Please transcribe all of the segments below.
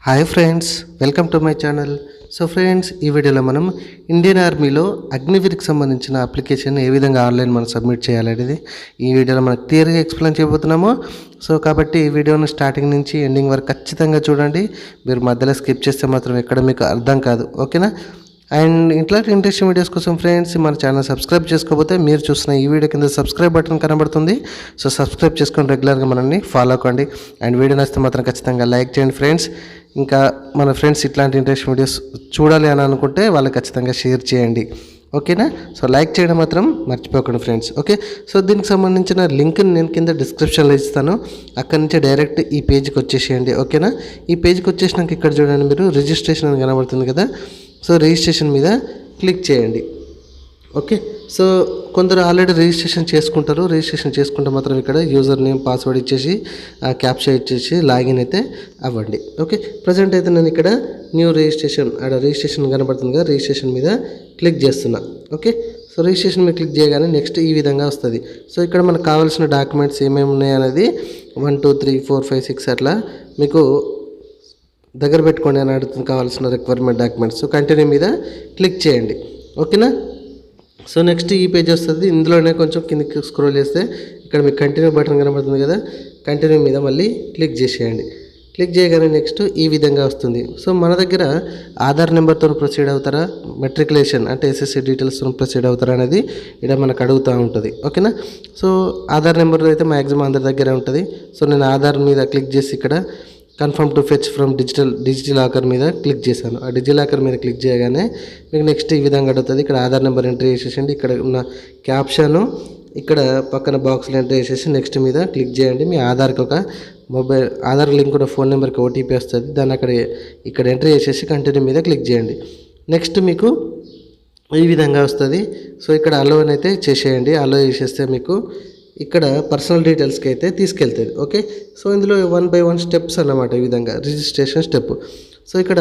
Hi friends, welcome to my channel. So friends, ఈ వీడియోలో మనం ఇండియన్ ఆర్మీలో అగ్నివీర్కి సంబంధించిన అప్లికేషన్ ఏ విధంగా ఆన్లైన్ మనం సబ్మిట్ చేయాలనేది ఈ వీడియోలో మనం క్లియర్గా ఎక్స్ప్లెయిన్ చేయబోతున్నాము. సో కాబట్టి ఈ వీడియోను స్టార్టింగ్ నుంచి ఎండింగ్ వరకు ఖచ్చితంగా చూడండి. మీరు మధ్యలో స్కిప్ చేస్తే మాత్రం ఎక్కడ మీకు అర్థం కాదు, ఓకేనా? అండ్ ఇట్లాంటి ఇంట్రెస్టింగ్ వీడియోస్ కోసం ఫ్రెండ్స్ మన ఛానల్ సబ్స్క్రైబ్ చేసుకోకపోతే మీరు చూసిన ఈ వీడియో కింద సబ్స్క్రైబ్ బటన్ కనబడుతుంది. సో సబ్స్క్రైబ్ చేసుకొని రెగ్యులర్గా మనల్ని ఫాలో అవ్వండి. అండ్ వీడియో నచ్చితే మాత్రం ఖచ్చితంగా లైక్ చేయండి ఫ్రెండ్స్. ఇంకా మన ఫ్రెండ్స్ ఇట్లాంటి ఇంట్రెస్టింగ్ వీడియోస్ చూడాలి అని అనుకుంటే వాళ్ళకి ఖచ్చితంగా షేర్ చేయండి, ఓకేనా? సో లైక్ చేయడం మాత్రం మర్చిపోకండి ఫ్రెండ్స్, ఓకే? సో దీనికి సంబంధించిన లింక్ని నేను కింద డిస్క్రిప్షన్లో ఇస్తాను. అక్కడి నుంచి డైరెక్ట్ ఈ పేజ్కి వచ్చేసేయండి, ఓకేనా? ఈ పేజ్కి వచ్చేసినాక ఇక్కడ చూడండి, మీరు రిజిస్ట్రేషన్ అని కనబడుతుంది కదా. సో రిజిస్ట్రేషన్ మీద క్లిక్ చేయండి, ఓకే? సో కొందరు ఆల్రెడీ రిజిస్ట్రేషన్ చేసుకుంటారు. రిజిస్ట్రేషన్ చేసుకుంటే మాత్రం ఇక్కడ యూజర్ నేమ్ పాస్వర్డ్ ఇచ్చేసి క్యాప్చా ఇచ్చేసి లాగిన్ అయితే అవ్వండి, ఓకే? ప్రజెంట్ అయితే నేను ఇక్కడ న్యూ రిజిస్ట్రేషన్ రిజిస్ట్రేషన్ కనబడుతుంది కదా, రిజిస్ట్రేషన్ మీద క్లిక్ చేస్తున్నా, ఓకే? సో రిజిస్ట్రేషన్ మీద క్లిక్ చేయగానే నెక్స్ట్ ఈ విధంగా వస్తుంది. సో ఇక్కడ మనకు కావాల్సిన డాక్యుమెంట్స్ ఏమేమి ఉన్నాయి అనేది 1 2 3 4 5 6 అట్లా మీకు దగ్గర పెట్టుకోండి అని అడుగుతుంది కావాల్సిన రిక్వైర్మెంట్ డాక్యుమెంట్స్. సో కంటిన్యూ మీద క్లిక్ చేయండి, ఓకేనా? సో నెక్స్ట్ ఈ పేజ్ వస్తుంది. ఇందులోనే కొంచెం కిందకి స్క్రోల్ చేస్తే ఇక్కడ మీకు కంటిన్యూ బటన్ కనబడుతుంది కదా, కంటిన్యూ మీద మళ్ళీ క్లిక్ చేసేయండి. క్లిక్ చేయగానే నెక్స్ట్ ఈ విధంగా వస్తుంది. సో మన దగ్గర ఆధార్ నెంబర్తో ప్రొసీడ్ అవుతారా, మెట్రికులేషన్ అంటే ఎస్ఎస్సి డీటెయిల్స్తో ప్రొసీడ్ అవుతారా అనేది ఇక్కడ మనకు అడుగుతూ ఉంటుంది, ఓకేనా? సో ఆధార్ నెంబర్ అయితే మ్యాక్సిమం అందరి దగ్గర ఉంటుంది. సో నేను ఆధార్ మీద క్లిక్ చేసి ఇక్కడ confirm to fetch from DigiLocker మీద క్లిక్ చేశాను. ఆ డిజిలాకర్ మీద క్లిక్ చేయగానే మీకు నెక్స్ట్ ఈ విధంగా అడుగుతుంది. ఇక్కడ ఆధార్ నెంబర్ ఎంట్రీ చేసేసండి. ఇక్కడ ఉన్న క్యాప్షను ఇక్కడ పక్కన బాక్స్లో ఎంట్రీ చేసేసి నెక్స్ట్ మీద క్లిక్ చేయండి. మీ ఆధార్కి ఒక ఆధార్ లింక్ ఉన్న ఫోన్ నెంబర్కి ఓటీపీ వస్తుంది. దాన్ని ఇక్కడ ఎంట్రీ చేసేసి కంటిన్యూ మీద క్లిక్ చేయండి. నెక్స్ట్ మీకు ఈ విధంగా వస్తుంది. సో ఇక్కడ అలో అయితే చేసేయండి. అలో చేసేస్తే మీకు ఇక్కడ పర్సనల్ డీటెయిల్స్కి అయితే తీసుకెళ్తుంది, ఓకే? సో ఇందులో 1 by 1 స్టెప్స్ అన్నమాట. ఈ విధంగా రిజిస్ట్రేషన్ స్టెప్. సో ఇక్కడ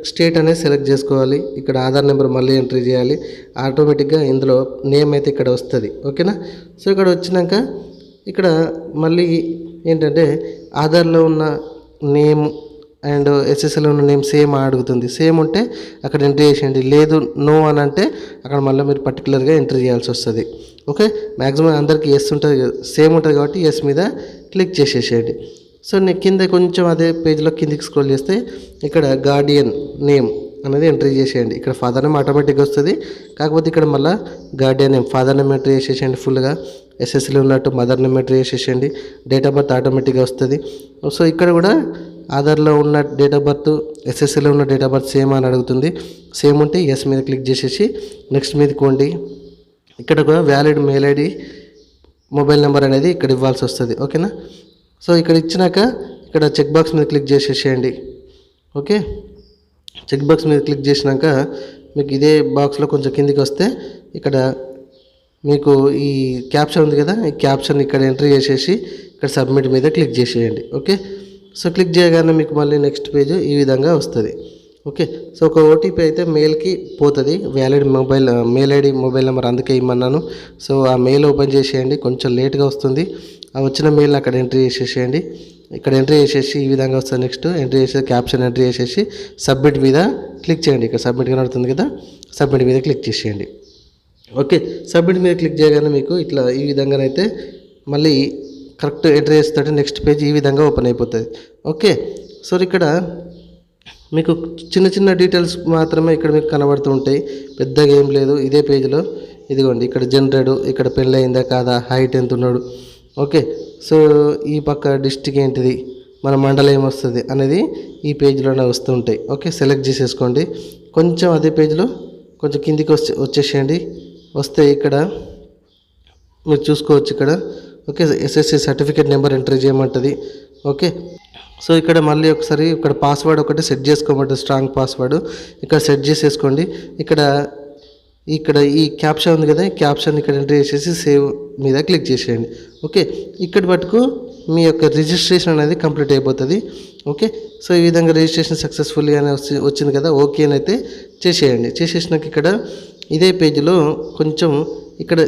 స్టేట్ అనేది సెలెక్ట్ చేసుకోవాలి. ఇక్కడ ఆధార్ నెంబర్ మళ్ళీ ఎంట్రీ చేయాలి. ఆటోమేటిక్గా ఇందులో నేమ్ అయితే ఇక్కడ వస్తుంది, ఓకేనా? సో ఇక్కడ వచ్చినాక ఇక్కడ మళ్ళీ ఏంటంటే ఆధార్లో ఉన్న నేమ్ అండ్ ఎస్ఎస్ఎల్లో ఉన్న నేమ్ సేమ్ అడుగుతుంది. సేమ్ ఉంటే అక్కడ ఎంట్రీ చేసేయండి. లేదు నో అని అంటే అక్కడ మళ్ళీ మీరు పర్టికులర్గా ఎంట్రీ చేయాల్సి వస్తుంది, ఓకే? మ్యాక్సిమం అందరికీ ఎస్ ఉంటుంది, సేమ్ ఉంటుంది కాబట్టి ఎస్ మీద క్లిక్ చేసేసేయండి. సో నేను కింద కొంచెం అదే పేజ్లో కిందికి స్క్రోల్ చేస్తే ఇక్కడ గార్డియన్ నేమ్ అనేది ఎంట్రీ చేసేయండి. ఇక్కడ ఫాదర్ నేమ్ ఆటోమేటిక్గా వస్తుంది. కాకపోతే ఇక్కడ మళ్ళీ Guardian name father name entry చేసేసేయండి ఫుల్గా. ఎస్ఎస్సీలో ఉన్నట్టు మదర్ నేమ్ ఎంట్రీ చేసేసేయండి. డేట్ ఆఫ్ బర్త్ ఆటోమేటిక్గా వస్తుంది. సో ఇక్కడ కూడా ఆధార్లో ఉన్న డేట్ ఆఫ్ బర్త్ ఎస్ఎస్సీలో ఉన్న డేట్ ఆఫ్ బర్త్ సేమ్ అని అడుగుతుంది. సేమ్ ఉంటే ఎస్ మీద క్లిక్ చేసేసి నెక్స్ట్ మీద కోండి. ఇక్కడ కూడా valid mail ID mobile number అనేది ఇక్కడ ఇవ్వాల్సి వస్తుంది, ఓకేనా? సో ఇక్కడ ఇచ్చినాక ఇక్కడ చెక్ బాక్స్ మీద క్లిక్ చేసేసేయండి, ఓకే? చెక్ బాక్స్ మీద క్లిక్ చేసినాక మీకు ఇదే బాక్స్లో కొంచెం కిందికి వస్తే ఇక్కడ మీకు ఈ క్యాప్షన్ ఉంది కదా, ఈ క్యాప్షన్ ఇక్కడ ఎంట్రీ చేసేసి ఇక్కడ సబ్మిట్ మీద క్లిక్ చేసేయండి, ఓకే? సో క్లిక్ చేయగానే మీకు మళ్ళీ నెక్స్ట్ పేజ్ ఈ విధంగా వస్తుంది, ఓకే? సో ఒక ఓటీపీ అయితే మెయిల్కి పోతుంది. Valid mail ID mobile number అందుకే ఇమ్మన్నాను. సో ఆ మెయిల్ ఓపెన్ చేసేయండి. కొంచెం లేట్గా వస్తుంది. ఆ వచ్చిన మెయిల్ని అక్కడ ఎంట్రీ చేసేసేయండి. ఇక్కడ ఎంట్రీ చేసేసి ఈ విధంగా వస్తుంది. నెక్స్ట్ ఎంట్రీ చేసేసి క్యాప్షన్ ఎంట్రీ చేసేసి సబ్మిట్ మీద క్లిక్ చేయండి. ఇక్కడ సబ్మిట్ కనబడుతుంది కదా, సబ్మిట్ మీద క్లిక్ చేసేయండి, ఓకే? సబ్మిట్ మీద క్లిక్ చేయగానే మీకు ఇట్లా ఈ విధంగానైతే మళ్ళీ కరెక్ట్ ఎంట్రీ చేస్తే నెక్స్ట్ పేజ్ ఈ విధంగా ఓపెన్ అయిపోతుంది, ఓకే? సో ఇక్కడ మీకు చిన్న చిన్న డీటెయిల్స్ మాత్రమే ఇక్కడ మీకు కనబడుతూ ఉంటాయి. పెద్దగా ఏం లేదు ఇదే పేజ్లో. ఇదిగోండి ఇక్కడ జనరేడు, ఇక్కడ పెళ్ళి అయిందా కాదా, హైట్ ఎంత ఉన్నాడు, ఓకే? సో ఈ పక్క డిస్ట్రిక్ట్ ఏంటిది, మన మండలం ఏమొస్తుంది అనేది ఈ పేజ్లోనే వస్తూ ఉంటాయి, ఓకే? సెలెక్ట్ చేసేసుకోండి. కొంచెం అదే పేజ్లో కొంచెం కిందికి వచ్చేసేయండి. వస్తే ఇక్కడ మీరు చూసుకోవచ్చు ఇక్కడ, okay? SSC certificate number enter చేయమంటుంది, ఓకే? సో ఇక్కడ మళ్ళీ ఒకసారి ఇక్కడ పాస్వర్డ్ ఒకటి సెట్ చేసుకోమంటుంది, స్ట్రాంగ్ పాస్వర్డ్. ఇక్కడ సెట్ చేసేసుకోండి. ఇక్కడ ఈ క్యాప్షన్ ఉంది కదా, ఈ క్యాప్షన్ ఇక్కడ ఎంటర్ చేసేసి సేవ్ మీద క్లిక్ చేసేయండి, ఓకే? ఇక్కడ మటుకు మీ యొక్క రిజిస్ట్రేషన్ అనేది కంప్లీట్ అయిపోతుంది, ఓకే? సో ఈ విధంగా రిజిస్ట్రేషన్ సక్సెస్ఫుల్లీ అని వచ్చింది కదా, ఓకే అని అయితే చేసేయండి. చేసేసినాక ఇక్కడ ఇదే పేజీలో కొంచెం ఇక్కడ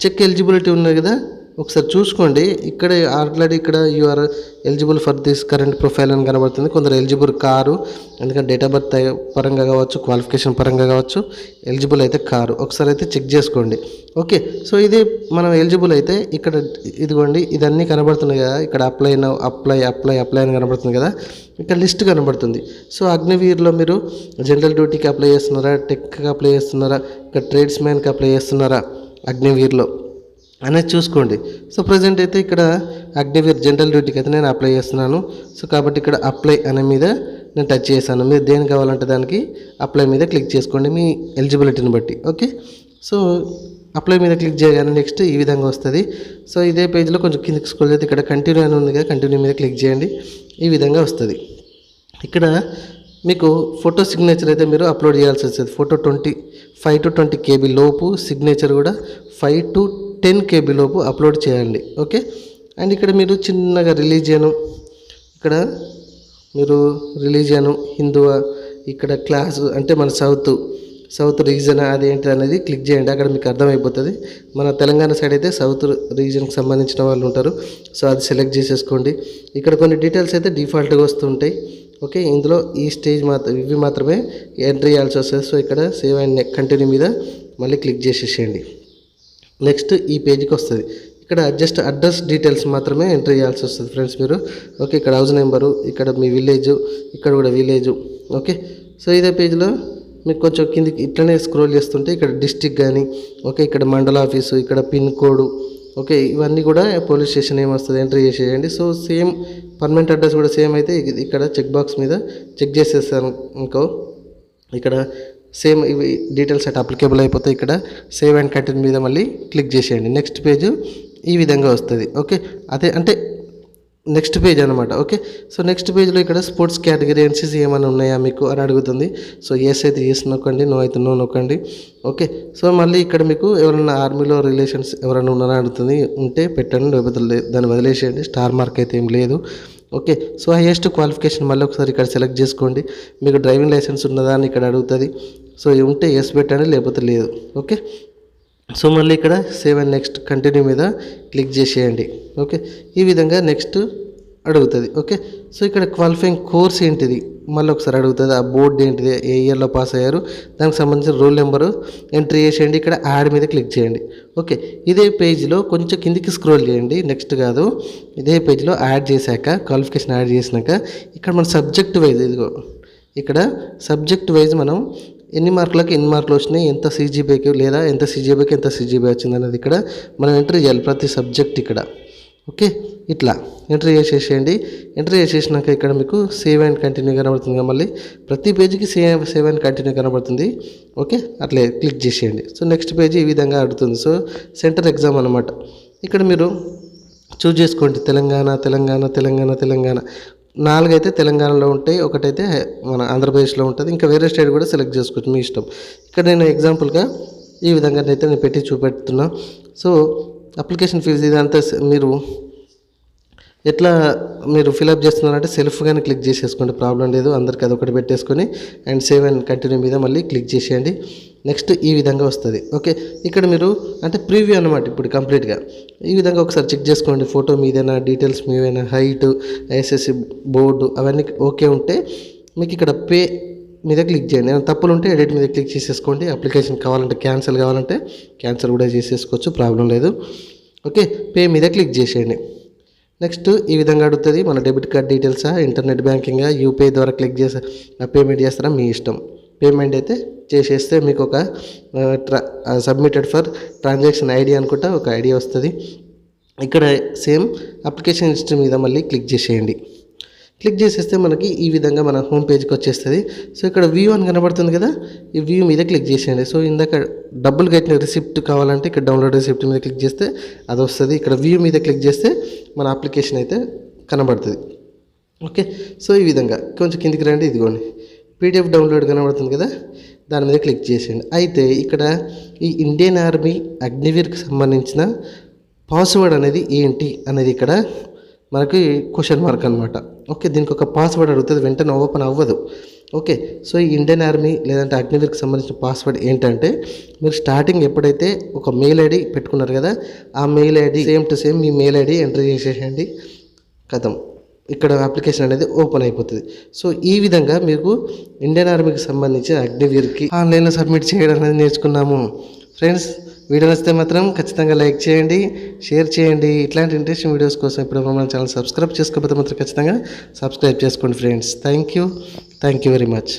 చెక్ ఎలిజిబిలిటీ ఉన్నది కదా, ఒకసారి చూసుకోండి. ఇక్కడ ఆల్రెడీ ఇక్కడ you are eligible for this current profile అని కనబడుతుంది. కొందరు ఎలిజిబుల్ కారు, ఎందుకంటే డేట్ ఆఫ్ బర్త్ పరంగా కావచ్చు, క్వాలిఫికేషన్ పరంగా కావచ్చు, ఎలిజిబుల్ అయితే కారు. ఒకసారి అయితే చెక్ చేసుకోండి. ఓకే, సో ఇది మనం ఎలిజిబుల్ అయితే ఇక్కడ ఇదిగోండి ఇదన్నీ కనబడుతున్నాయి కదా. ఇక్కడ apply now, apply apply apply అని కనబడుతుంది కదా. ఇక్కడ లిస్ట్ కనబడుతుంది. సో అగ్నివీర్లో మీరు జనరల్ డ్యూటీకి అప్లై చేస్తున్నారా, టెక్కి అప్లై చేస్తున్నారా, ఇక్కడ ట్రేడ్స్ మ్యాన్కి అప్లై చేస్తున్నారా అగ్నివీర్లో అనేది చూసుకోండి. సో ప్రజెంట్ అయితే ఇక్కడ అగ్నివీర్ జనరల్ డ్యూటీకి అయితే నేను అప్లై చేస్తున్నాను. సో కాబట్టి ఇక్కడ అప్లై అనే మీద నేను టచ్ చేశాను. మీరు దేని కావాలంటే దానికి అప్లై మీద క్లిక్ చేసుకోండి మీ ఎలిజిబిలిటీని బట్టి. ఓకే, సో అప్లై మీద క్లిక్ చేయగానే నెక్స్ట్ ఈ విధంగా వస్తుంది. సో ఇదే పేజ్లో కొంచెం కిందకి స్క్రోల్ చేస్తే ఇక్కడ కంటిన్యూ అని ఉంది కదా, కంటిన్యూ మీద క్లిక్ చేయండి. ఈ విధంగా వస్తుంది. ఇక్కడ మీకు ఫోటో సిగ్నేచర్ అయితే మీరు అప్లోడ్ చేయాల్సి వస్తుంది. ఫోటో 5 to 20 KB లోపు, సిగ్నేచర్ కూడా 5 to 10 KB లోపు అప్లోడ్ చేయండి. ఓకే, అండ్ ఇక్కడ మీరు చిన్నగా రిలీజియను, ఇక్కడ మీరు రిలీజియను హిందువా, ఇక్కడ క్లాస్ అంటే మన సౌత్ రీజన్ అదేంటి అనేది క్లిక్ చేయండి. అక్కడ మీకు అర్థమైపోతుంది. మన తెలంగాణ సైడ్ అయితే సౌత్ రీజన్కి సంబంధించిన వాళ్ళు ఉంటారు. సో అది సెలెక్ట్ చేసేసుకోండి. ఇక్కడ కొన్ని డీటెయిల్స్ అయితే డిఫాల్ట్గా వస్తుంటాయి. ఓకే, ఇందులో ఈ స్టేజ్ ఇవి మాత్రమే ఎంట్రీ చేయాల్సి వస్తుంది. సో ఇక్కడ సేవ్ అండ్ కంటిన్యూ మీద మళ్ళీ క్లిక్ చేసేసేయండి. నెక్స్ట్ ఈ పేజ్కి వస్తుంది. ఇక్కడ జస్ట్ అడ్రస్ డీటెయిల్స్ మాత్రమే ఎంట్రీ చేయాల్సి వస్తుంది ఫ్రెండ్స్ మీరు. ఓకే, ఇక్కడ హౌస్ నెంబరు, ఇక్కడ మీ విలేజ్, ఇక్కడ కూడా విలేజు. ఓకే, సో ఇదే పేజ్లో మీకు కొంచెం కిందికి ఇట్లనే స్క్రోల్ చేస్తుంటే ఇక్కడ డిస్టిక్ కానీ, ఓకే ఇక్కడ మండల ఆఫీసు, ఇక్కడ పిన్ కోడ్, ఓకే ఇవన్నీ కూడా పోలీస్ స్టేషన్ ఏమొస్తుంది ఎంట్రీ చేసేయండి. సో సేమ్ పర్మనెంట్ అడ్రస్ కూడా సేమ్ అయితే ఇక్కడ చెక్ బాక్స్ మీద చెక్ చేసేస్తాను ఇంకో, ఇక్కడ సేమ్ ఇవి డీటెయిల్స్ అయితే అప్లికేబుల్ అయిపోతే ఇక్కడ సేవ్ అండ్ కంటిన్యూ మీద మళ్ళీ క్లిక్ చేసేయండి. నెక్స్ట్ పేజ్ ఈ విధంగా వస్తుంది. ఓకే, అదే అంటే నెక్స్ట్ పేజ్ అనమాట. ఓకే, సో నెక్స్ట్ పేజ్లో ఇక్కడ స్పోర్ట్స్ కేటగిరీ ఎన్సీసీ ఏమైనా ఉన్నాయా మీకు అని అడుగుతుంది. సో ఎస్ అయితే ఎస్ నొక్కండి, నో అయితే నో నొక్కండి. ఓకే, సో మళ్ళీ ఇక్కడ మీకు ఎవరైనా ఆర్మీలో రిలేషన్స్ ఎవరైనా ఉన్నారని అడుగుతుంది. ఉంటే పెట్టండి, లేకపోతే దాన్ని వదిలేసేయండి. స్టార్ మార్క్ అయితే ఏం లేదు. ఓకే, సో హైయెస్ట్ క్వాలిఫికేషన్ మళ్ళీ ఒకసారి ఇక్కడ సెలెక్ట్ చేసుకోండి. మీకు డ్రైవింగ్ లైసెన్స్ ఉన్నదా అని ఇక్కడ అడుగుతుంది. సో ఉంటే ఎస్ పెట్టండి, లేకపోతే లేదు. ఓకే, సో మళ్ళీ ఇక్కడ సేవ్ అండ్ నెక్స్ట్ కంటిన్యూ మీద క్లిక్ చేసేయండి. ఓకే, ఈ విధంగా నెక్స్ట్ అడుగుతుంది. ఓకే, సో ఇక్కడ క్వాలిఫైయింగ్ కోర్స్ ఏంటిది మళ్ళీ ఒకసారి అడుగుతుంది. ఆ బోర్డు ఏంటిది, ఏ ఇయర్లో పాస్ అయ్యారు, దానికి సంబంధించిన రోల్ నెంబరు ఎంట్రీ చేసేయండి. ఇక్కడ యాడ్ మీద క్లిక్ చేయండి. ఓకే, ఇదే పేజ్లో కొంచెం కిందికి స్క్రోల్ చేయండి. నెక్స్ట్ కాదు, ఇదే పేజ్లో యాడ్ చేశాక క్వాలిఫికేషన్ యాడ్ చేసినాక ఇక్కడ మన సబ్జెక్ట్ వైజ్, ఇదిగో ఇక్కడ సబ్జెక్ట్ వైజ్ మనం ఎన్ని మార్కులకి ఎన్ని మార్కులు వచ్చినాయి, ఎంత CGPAకి లేదా ఎంత CGPAకి ఎంత CGPA వచ్చింది అనేది ఇక్కడ మనం ఎంట్రీ చేయాలి ప్రతి సబ్జెక్ట్ ఇక్కడ. ఓకే, ఇట్లా ఎంట్రీ చేసేసేయండి. ఎంట్రీ చేసేసినాక ఇక్కడ మీకు సేవ్ అండ్ కంటిన్యూ కనబడుతుంది. మళ్ళీ ప్రతి పేజీకి సేవ్ అండ్ కంటిన్యూ కనబడుతుంది. ఓకే, అట్లే క్లిక్ చేసేయండి. సో నెక్స్ట్ పేజీ ఈ విధంగా అడుగుతుంది. సో సెంటర్ ఎగ్జామ్ అనమాట. ఇక్కడ మీరు చూజ్ చేసుకోండి. తెలంగాణ 4 అయితే తెలంగాణలో ఉంటాయి, ఒకటైతే మన ఆంధ్రప్రదేశ్లో ఉంటుంది. ఇంకా వేరే స్టేట్ కూడా సెలెక్ట్ చేసుకోవచ్చు, మీ ఇష్టం. ఇక్కడ నేను ఎగ్జాంపుల్గా ఈ విధంగా అయితే నేను పెట్టి చూపెడుతున్నా. సో అప్లికేషన్ ఫీజు ఇదంతా మీరు ఎట్లా మీరు ఫిలప్ చేస్తున్నారంటే సెల్ఫ్గానే క్లిక్ చేసేసుకోండి, ప్రాబ్లం లేదు. అందరికీ అదొకటి పెట్టేసుకొని అండ్ సేవ్ అండ్ కంటిన్యూ మీద మళ్ళీ క్లిక్ చేసేయండి. నెక్స్ట్ ఈ విధంగా వస్తుంది. ఓకే, ఇక్కడ మీరు అంటే ప్రీవ్యూ అనమాట. ఇప్పుడు కంప్లీట్గా ఈ విధంగా ఒకసారి చెక్ చేసుకోండి. ఫోటో మీదైనా, డీటెయిల్స్ మీవైనా, హైట్, SSC బోర్డు అవన్నీ ఓకే ఉంటే మీకు ఇక్కడ పే మీద క్లిక్ చేయండి. ఏమైనా తప్పులు ఉంటే ఎడిట్ మీద క్లిక్ చేసేసుకోండి. అప్లికేషన్ కావాలంటే క్యాన్సిల్ కూడా చేసేసుకోవచ్చు, ప్రాబ్లం లేదు. ఓకే, పే మీద క్లిక్ చేసేయండి. నెక్స్ట్ ఈ విధంగా అడుగుతుంది. మన డెబిట్ కార్డ్ డీటెయిల్సా, ఇంటర్నెట్ బ్యాంకింగా, UPI ద్వారా క్లిక్ చేసి పేమెంట్ చేస్తారా మీ ఇష్టం. పేమెంట్ అయితే చేసేస్తే మీకు ఒక సబ్మిటెడ్ ఫర్ ట్రాన్సాక్షన్ ID అనుకుంటా ఒక ఐడి వస్తుంది. ఇక్కడ సేమ్ అప్లికేషన్ హిస్టరీ మీద మళ్ళీ క్లిక్ చేసేయండి. క్లిక్ చేసేస్తే మనకి ఈ విధంగా మన హోమ్ పేజ్కి వచ్చేస్తుంది. సో ఇక్కడ వ్యూ అని కనబడుతుంది కదా, ఈ వ్యూ మీద క్లిక్ చేసేయండి. సో ఇందాక డబ్బులు కట్టిన రిసిప్ట్ కావాలంటే ఇక్కడ డౌన్లోడ్ రిసిప్ట్ మీద క్లిక్ చేస్తే అది వస్తుంది. ఇక్కడ వ్యూ మీద క్లిక్ చేస్తే మన అప్లికేషన్ అయితే కనబడుతుంది. ఓకే, సో ఈ విధంగా కొంచెం కిందికి రండి. ఇదిగోండి PDF డౌన్లోడ్ కనబడుతుంది కదా, దాని మీద క్లిక్ చేసేయండి. అయితే ఇక్కడ ఈ ఇండియన్ ఆర్మీ అగ్నివీర్కి సంబంధించిన పాస్వర్డ్ అనేది ఏంటి అనేది ఇక్కడ మనకి క్వశ్చన్ మార్క్ అనమాట. ఓకే, దీనికి ఒక పాస్వర్డ్ అడుగుతుంది, వెంటనే ఓపెన్ అవ్వదు. ఓకే, సో ఈ ఇండియన్ ఆర్మీ లేదంటే అగ్నివీర్కి సంబంధించిన పాస్వర్డ్ ఏంటంటే, మీరు స్టార్టింగ్ ఎప్పుడైతే ఒక మెయిల్ ఐడి పెట్టుకున్నారు కదా, ఆ mail ID same to same me mail ID enter చేసేసేయండి. కథం, ఇక్కడ అప్లికేషన్ అనేది ఓపెన్ అయిపోతుంది. సో ఈ విధంగా మీకు ఇండియన్ ఆర్మీకి సంబంధించిన అగ్నివీర్కి ఆన్లైన్లో సబ్మిట్ చేయడం అనేది నేర్చుకున్నాము. ఫ్రెండ్స్, వీడియో నచ్చితే మాత్రం ఖచ్చితంగా లైక్ చేయండి, షేర్ చేయండి. ఇట్లాంటి ఇంట్రెస్టింగ్ వీడియోస్ కోసం ఇప్పుడు మన ఛానల్ సబ్స్క్రైబ్ చేసుకోకపోతే మాత్రం ఖచ్చితంగా సబ్స్క్రైబ్ చేసుకోండి friends. Thank you very much.